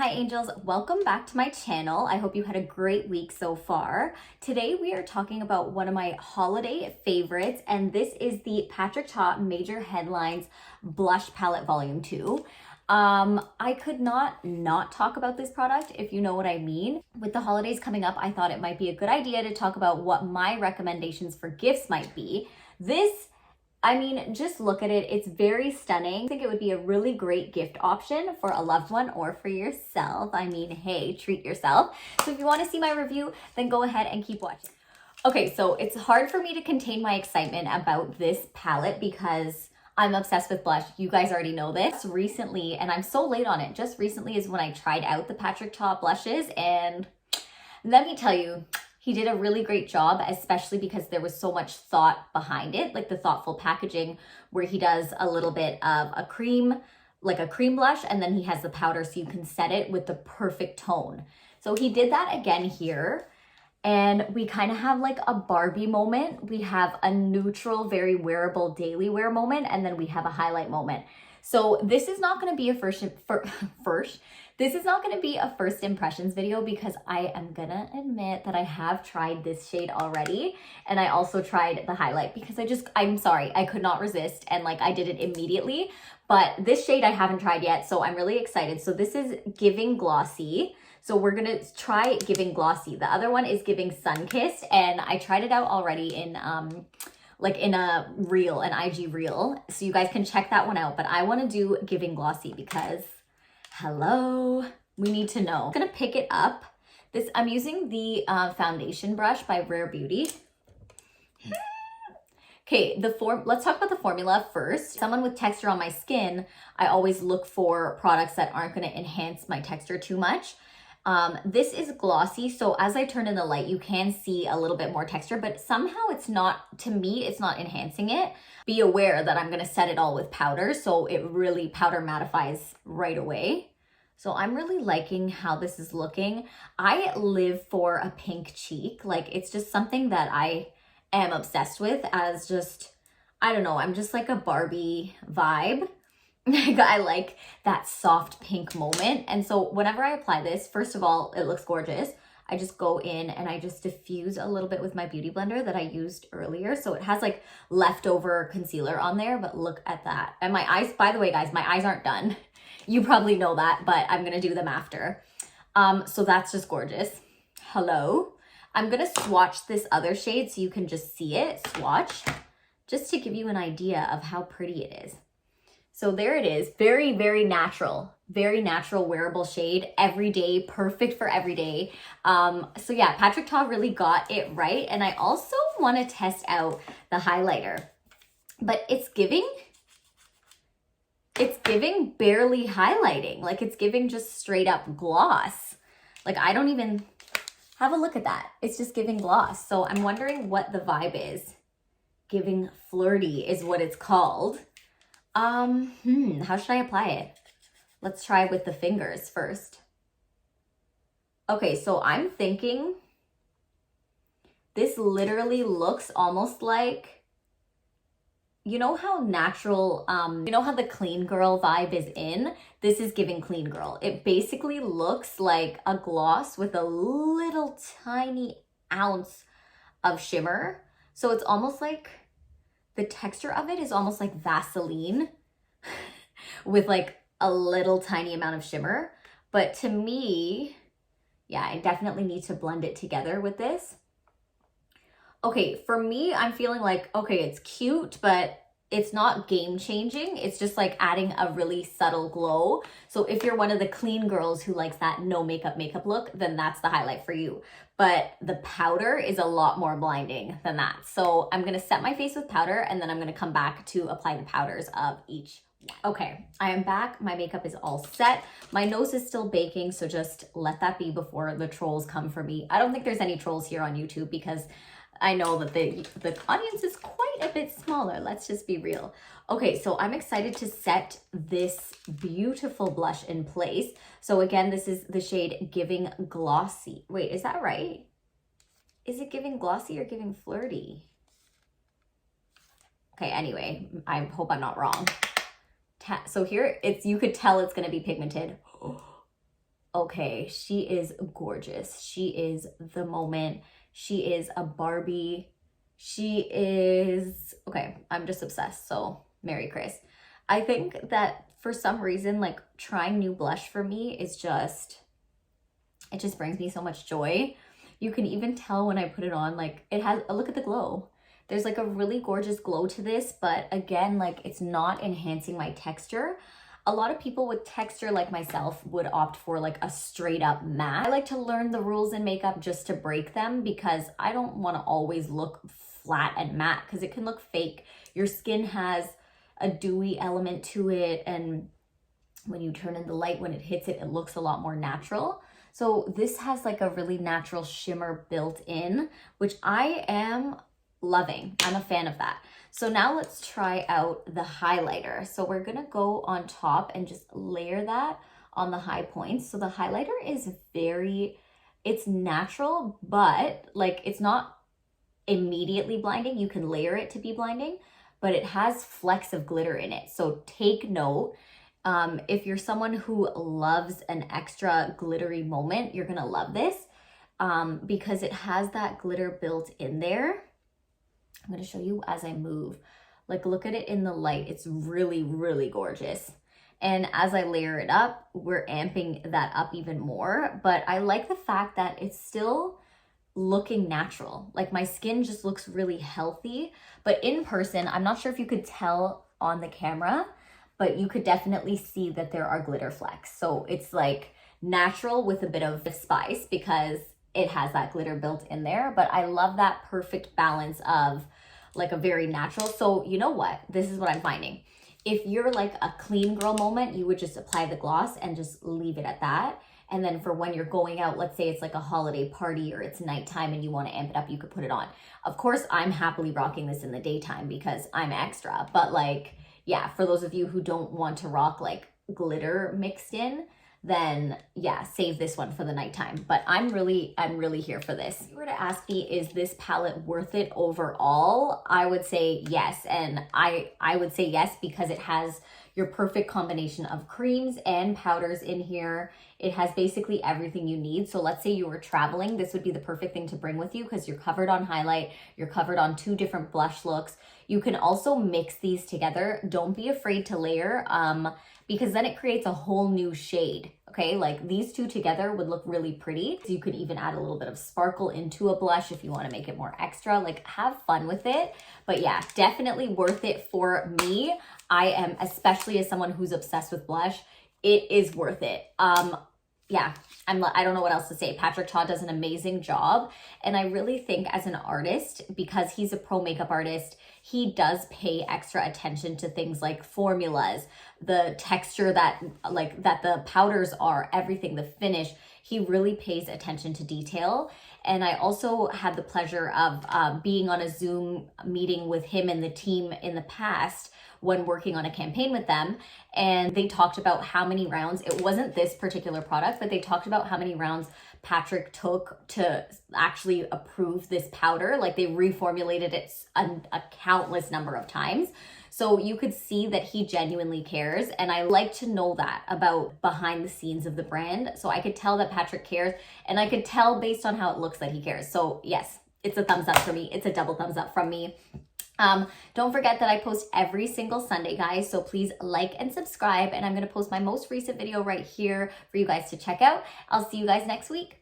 Hi angels, welcome back to my channel. I hope you had a great week so far. Today we are talking about one of my holiday favorites, and this is the Patrick Ta Major Headlines Blush Palette Volume 2. I could not talk about this product, if you know what I mean. With the holidays coming up, I thought it might be a good idea to talk about what my recommendations for gifts might be. Just look at it. It's very stunning. I think it would be a really great gift option for a loved one or for yourself. Hey, treat yourself. So if you want to see my review, then go ahead and keep watching. Okay, so it's hard for me to contain my excitement about this palette because I'm obsessed with blush. You guys already know this. Recently, and I'm so late on it, just recently is when I tried out the Patrick Ta blushes, and let me tell you, he did a really great job, especially because there was so much thought behind it, like the thoughtful packaging where he does a little bit of a cream, like a cream blush, and then he has the powder so you can set it with the perfect tone. So he did that again here, and we kind of have like a Barbie moment. We have a neutral, very wearable daily wear moment, and then we have a highlight moment. So this is not going to be a This is not going to be a first impressions video because I am going to admit that I have tried this shade already. And I also tried the highlight because I'm sorry, I could not resist. And I did it immediately. But this shade I haven't tried yet, so I'm really excited. So this is Giving Glossy. So we're going to try Giving Glossy. The other one is Giving Sunkissed. And I tried it out already in in a reel, an IG reel. So you guys can check that one out. But I want to do Giving Glossy because, hello, we need to know. I'm gonna pick it up. I'm using the foundation brush by Rare Beauty. Okay, let's talk about the formula first. Someone with texture on my skin, I always look for products that aren't gonna enhance my texture too much. This is glossy, so as I turn in the light, you can see a little bit more texture, but somehow it's not, to me, it's not enhancing it. Be aware that I'm gonna set it all with powder, so it really powder mattifies right away. So I'm really liking how this is looking. I live for a pink cheek. It's just something that I am obsessed with as just, I don't know, I'm just like a Barbie vibe. I like that soft pink moment. And so whenever I apply this, first of all, it looks gorgeous. I just go in and I just diffuse a little bit with my beauty blender that I used earlier. So it has leftover concealer on there, but look at that. And my eyes, by the way, guys, my eyes aren't done. You probably know that, but I'm gonna do them after. So that's just gorgeous. Hello. I'm gonna swatch this other shade so you can just see it, swatch, just to give you an idea of how pretty it is. So there it is, very, very natural wearable shade, everyday, perfect for everyday. So yeah, Patrick Ta really got it right. And I also want to test out the highlighter, but it's giving barely highlighting. It's giving just straight up gloss. I don't even have a look at that. It's just giving gloss. So I'm wondering what the vibe is. Giving flirty is what it's called. How should I apply it? Let's try with the fingers first. Okay, so I'm thinking this literally looks almost like, you know how natural, you know how the clean girl vibe is in? This is giving clean girl. It basically looks like a gloss with a little tiny ounce of shimmer. So it's almost like, the texture of it is almost like Vaseline with a little tiny amount of shimmer. But to me, yeah, I definitely need to blend it together with this. Okay, for me, I'm feeling okay, it's cute, but it's not game changing. It's just adding a really subtle glow. So if you're one of the clean girls who likes that no makeup look, then that's the highlight for you. But the powder is a lot more blinding than that. So I'm gonna set my face with powder and then I'm gonna come back to apply the powders of each one. Okay, I am back. My makeup is all set. My nose is still baking, so just let that be before the trolls come for me. I don't think there's any trolls here on YouTube because I know that the audience is quite a bit smaller. Let's just be real. Okay, so I'm excited to set this beautiful blush in place. So again, this is the shade Giving Glossy. Wait, is that right? Is it Giving Glossy or Giving Flirty? Okay, anyway, I hope I'm not wrong. So here, you could tell it's gonna be pigmented. okay, she is gorgeous. She is the moment. She is a Barbie. She is, okay, I'm just obsessed. So Merry Chris. I think that for some reason, like trying new blush for me is just, it just brings me so much joy. You can even tell when I put it on, like it has, look at the glow. There's like a really gorgeous glow to this, but again, like it's not enhancing my texture. A lot of people with texture like myself would opt for like a straight up matte. I like to learn the rules in makeup just to break them because I don't want to always look flat and matte because it can look fake. Your skin has a dewy element to it, and when you turn in the light, when it hits it, it looks a lot more natural. So this has like a really natural shimmer built in, which I am loving. I'm a fan of that. So now let's try out the highlighter. So we're gonna go on top and just layer that on the high points. So the highlighter is it's natural, but like it's not immediately blinding. You can layer it to be blinding, but it has flecks of glitter in it. So take note. If you're someone who loves an extra glittery moment, you're gonna love this because it has that glitter built in there. I'm going to show you as I move. Like, look at it in the light. It's really, really gorgeous. And as I layer it up, we're amping that up even more. But I like the fact that it's still looking natural. Like, my skin just looks really healthy. But in person, I'm not sure if you could tell on the camera, but you could definitely see that there are glitter flecks. So it's like natural with a bit of spice because it has that glitter built in there. But I love that perfect balance of like a very natural. So you know what? This is what I'm finding. If you're like a clean girl moment, you would just apply the gloss and just leave it at that. And then for when you're going out, let's say it's like a holiday party or it's nighttime and you want to amp it up, you could put it on. Of course, I'm happily rocking this in the daytime because I'm extra. But like, yeah, for those of you who don't want to rock like glitter mixed in, then yeah, save this one for the nighttime. But I'm really here for this. If you were to ask me, is this palette worth it overall? I would say yes. And I would say yes because it has your perfect combination of creams and powders in here. It has basically everything you need. So let's say you were traveling, this would be the perfect thing to bring with you because you're covered on highlight, you're covered on 2 different blush looks. You can also mix these together. Don't be afraid to layer because then it creates a whole new shade. Okay, like these 2 together would look really pretty. So you could even add a little bit of sparkle into a blush if you want to make it more extra. Like, have fun with it. But yeah, definitely worth it for me. I am, especially as someone who's obsessed with blush, it is worth it. Yeah, I don't know what else to say. Patrick Ta does an amazing job. And I really think as an artist, because he's a pro makeup artist, he does pay extra attention to things like formulas, the texture that the powders are, everything, the finish. He really pays attention to detail. And I also had the pleasure of being on a Zoom meeting with him and the team in the past when working on a campaign with them. And they talked about how many rounds, it wasn't this particular product, but they talked about how many rounds Patrick took to actually approve this powder. Like, they reformulated it a countless number of times. So you could see that he genuinely cares. And I like to know that about behind the scenes of the brand. So I could tell that Patrick cares, and I could tell based on how it looks that he cares. So yes, it's a thumbs up for me. It's a double thumbs up from me. Don't forget that I post every single Sunday, guys. So please like and subscribe. And I'm going to post my most recent video right here for you guys to check out. I'll see you guys next week.